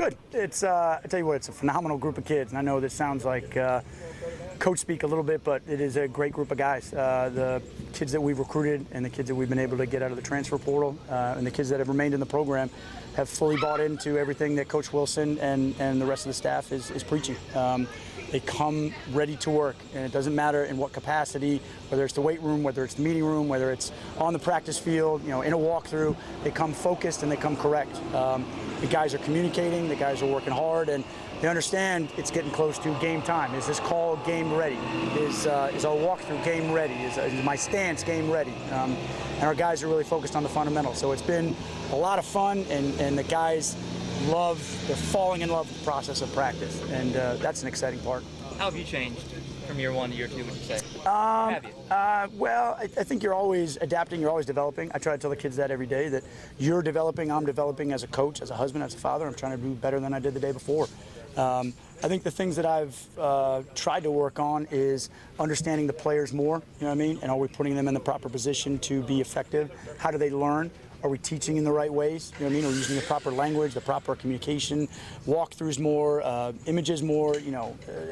good. It's I tell you what, it's a phenomenal group of kids, and I know this sounds like coach speak a little bit, but it is a great group of guys. The kids that we've recruited and the kids that we've been able to get out of the transfer portal and the kids that have remained in the program have fully bought into everything that Coach Wilson and the rest of the staff is preaching. They come ready to work, and it doesn't matter in what capacity, whether it's the weight room, whether it's the meeting room, whether it's on the practice field, in a walkthrough. They come focused and they come correct. The guys are communicating, the guys are working hard, and they understand it's getting close to game time. Is this call game ready? Is our walkthrough game ready? Is my stance game ready? And our guys are really focused on the fundamentals. So it's been a lot of fun, and the guys they're falling in love with the process of practice, and that's an exciting part. How have you changed from year one to year two, would you say? Have you? Well, I think you're always adapting, you're always developing. I try to tell the kids that every day, that you're developing, I'm developing as a coach, as a husband, as a father. I'm trying to do better than I did the day before. I think the things that I've tried to work on is understanding the players more, you know what I mean? And are we putting them in the proper position to be effective? How do they learn? Are we teaching in the right ways? You know what I mean? Are we using the proper language, the proper communication, walkthroughs more, images more,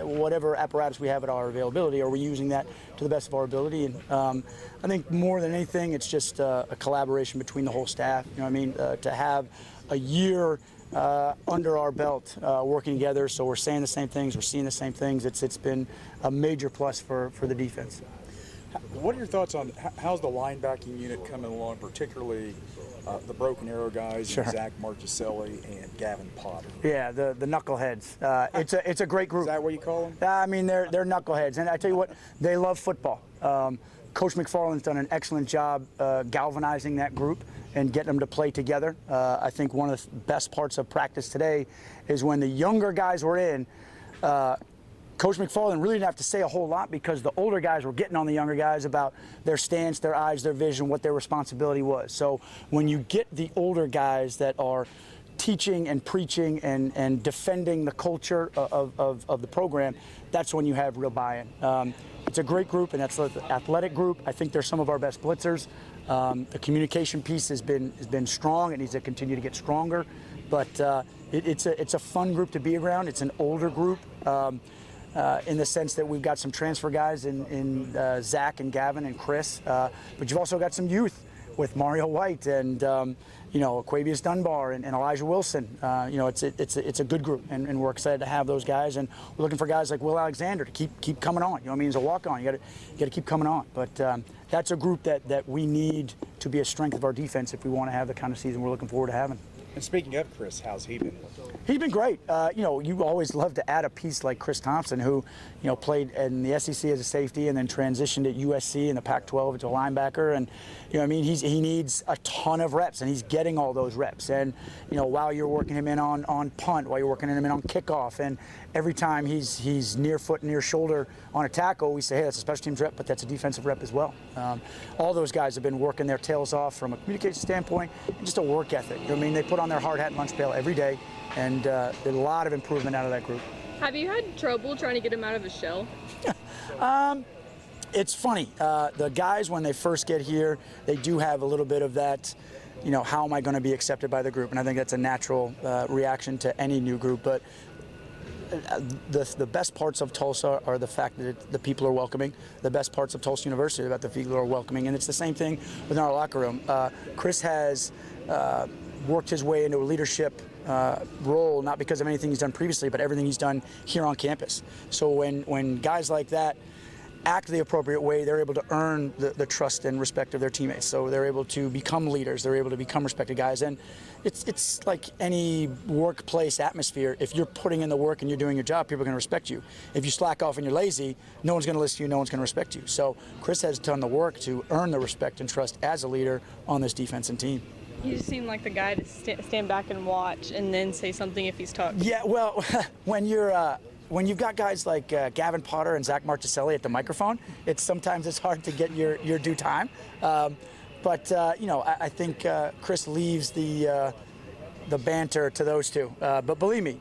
whatever apparatus we have at our availability, are we using that to the best of our ability? And I think more than anything, it's just a collaboration between the whole staff, you know what I mean? To have a year under our belt working together, so we're saying the same things, we're seeing the same things. It's been a major plus for the defense. What are your thoughts on how's the linebacking unit coming along, particularly the Broken Arrow guys, Sure. Zach Marchicelli and Gavin Potter? Yeah, the knuckleheads. It's a great group. Is that what you call them? I mean, they're knuckleheads, and I tell you what, they love football. Coach McFarland's done an excellent job galvanizing that group and getting them to play together. I think one of the best parts of practice today is when the younger guys were in. Coach McFarland really didn't have to say a whole lot because the older guys were getting on the younger guys about their stance, their eyes, their vision, what their responsibility was. So when you get the older guys that are teaching and preaching and defending the culture of the program, that's when you have real buy-in. It's a great group, and that's an athletic group. I think they're some of our best blitzers. The communication piece has been strong. It needs to continue to get stronger. But it's a fun group to be around. It's an older group. In the sense that we've got some transfer guys in Zach and Gavin and Chris, but you've also got some youth with Mario White and Aquavius Dunbar and Elijah Wilson. It's a good group, and we're excited to have those guys, and we're looking for guys like Will Alexander to keep coming on. You know what I mean? As a walk-on, you got to keep coming on. But that's a group that we need to be a strength of our defense if we want to have the kind of season we're looking forward to having. And speaking of Chris, how's he been? He's been great. You always love to add a piece like Chris Thompson, who, played in the SEC as a safety and then transitioned at USC in the Pac-12 into a linebacker. And, he needs a ton of reps, and he's getting all those reps. And, while you're working him in on punt, while you're working him in on kickoff, and every time he's near foot, near shoulder on a tackle, we say, hey, that's a special teams rep, but that's a defensive rep as well. All those guys have been working their tails off from a communication standpoint and just a work ethic. You know what I mean? They put on their hard hat and lunch pail every day, and there's a lot of improvement out of that group. Have you had trouble trying to get him out of his shell? It's funny. The guys, when they first get here, they do have a little bit of that, how am I going to be accepted by the group? And I think that's a natural reaction to any new group. But the best parts of Tulsa are the fact that the people are welcoming. The best parts of Tulsa University are about the people are welcoming. And it's the same thing within our locker room. Chris has worked his way into a leadership role, not because of anything he's done previously, but everything he's done here on campus. So when guys like that act the appropriate way, they're able to earn the trust and respect of their teammates. So they're able to become leaders. They're able to become respected guys. And it's like any workplace atmosphere. If you're putting in the work and you're doing your job, people are going to respect you. If you slack off and you're lazy, no one's going to listen to you, no one's going to respect you. So Chris has done the work to earn the respect and trust as a leader on this defense and team. You just seem like the guy to stand back and watch and then say something if he's talking. Yeah, well, when you've got guys like Gavin Potter and Zach Marchicelli at the microphone, sometimes it's hard to get your due time. But I think Chris leaves the banter to those two. But believe me,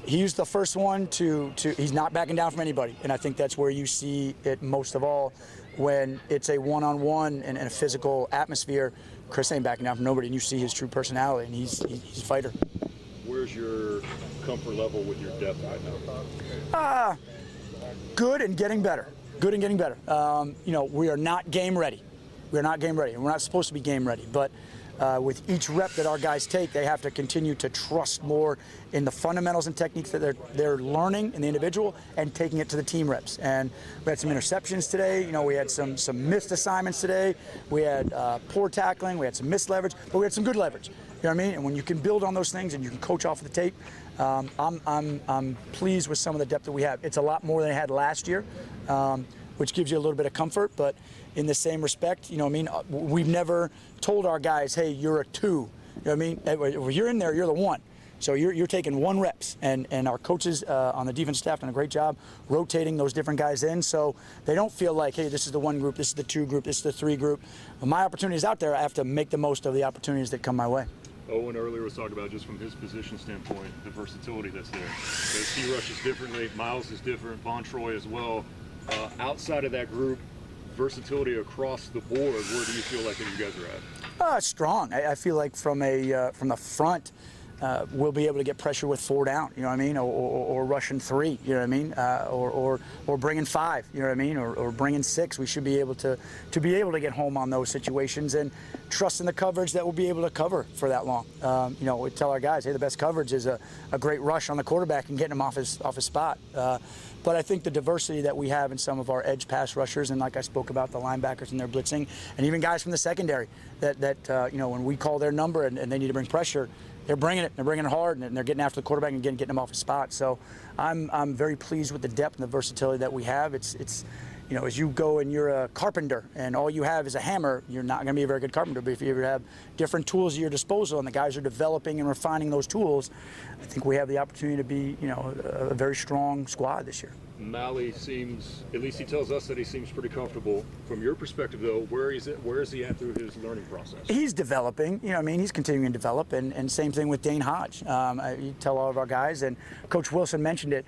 he's the first one to he's not backing down from anybody, and I think that's where you see it most of all when it's a one-on-one and a physical atmosphere. Chris ain't backing down from nobody, and you see his true personality, and he's a fighter. where's your comfort level with your depth right now? Good and getting better. Good and getting better. We are not game ready. We're not game ready, and we're not supposed to be game ready. But with each rep that our guys take, they have to continue to trust more in the fundamentals and techniques that they're learning in the individual and taking it to the team reps. And we had some interceptions today. We had some missed assignments today. We had poor tackling. We had some missed leverage, but we had some good leverage. You know what I mean? And when you can build on those things and you can coach off of the tape, I'm pleased with some of the depth that we have. It's a lot more than I had last year, which gives you a little bit of comfort. But in the same respect, we've never told our guys, hey, you're a 2. You know what I mean? If you're in there, you're the 1. So you're taking 1 reps, and our coaches on the defense staff done a great job rotating those different guys in, so they don't feel like, hey, this is the 1 group, this is the 2 group, this is the 3 group. When my opportunities out there, I have to make the most of the opportunities that come my way. Owen earlier was talking about, just from his position standpoint, the versatility that's there. Because he rushes differently, Miles is different, Bontroy as well. Outside of that group, versatility across the board, where do you feel like you guys are at? Strong. I feel like from the front, we'll be able to get pressure with 4 down, you know what I mean, or rushing 3, you know what I mean, or bringing 5, you know what I mean, or bringing 6. We should be able to get home on those situations and trust in the coverage that we'll be able to cover for that long. We tell our guys, hey, the best coverage is a great rush on the quarterback and getting him off his spot. But I think the diversity that we have in some of our edge pass rushers, and like I spoke about, the linebackers and their blitzing, and even guys from the secondary, that when we call their number and they need to bring pressure, they're bringing it. They're bringing it hard, and they're getting after the quarterback and getting him off his spot. So I'm very pleased with the depth and the versatility that we have. It's as you go and you're a carpenter and all you have is a hammer, you're not going to be a very good carpenter. But if you ever have different tools at your disposal and the guys are developing and refining those tools, I think we have the opportunity to be, a very strong squad this year. Mally seems, at least he tells us that he seems pretty comfortable. From your perspective, though, where is he at through his learning process? He's developing, he's continuing to develop, and same thing with Dane Hodge. You tell all of our guys, and Coach Wilson mentioned it,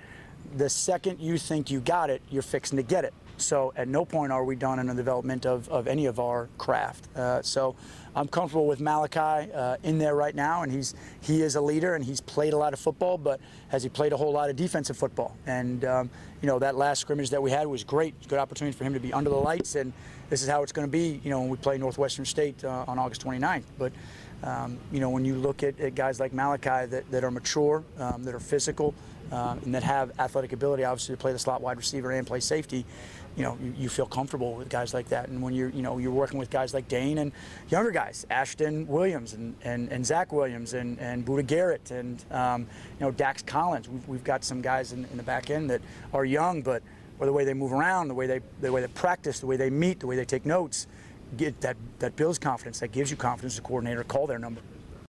the second you think you got it, you're fixing to get it. So at no point are we done in the development of any of our craft. So I'm comfortable with Malachi in there right now, and he is a leader, and he's played a lot of football, but has he played a whole lot of defensive football? And that last scrimmage that we had was great. It's a good opportunity for him to be under the lights, and this is how it's going to be, when we play Northwestern State on August 29th. But when you look at guys like Malachi that are mature, that are physical, and that have athletic ability, obviously, to play the slot wide receiver and play safety, you feel comfortable with guys like that. And when you're working with guys like Dane and younger guys, Ashton Williams and Zach Williams and Buda Garrett and Dax Collins, we've got some guys in the back end that are young, but the way they move around, the way they practice, the way they meet, the way they take notes, that builds confidence, that gives you confidence as a coordinator to call their number.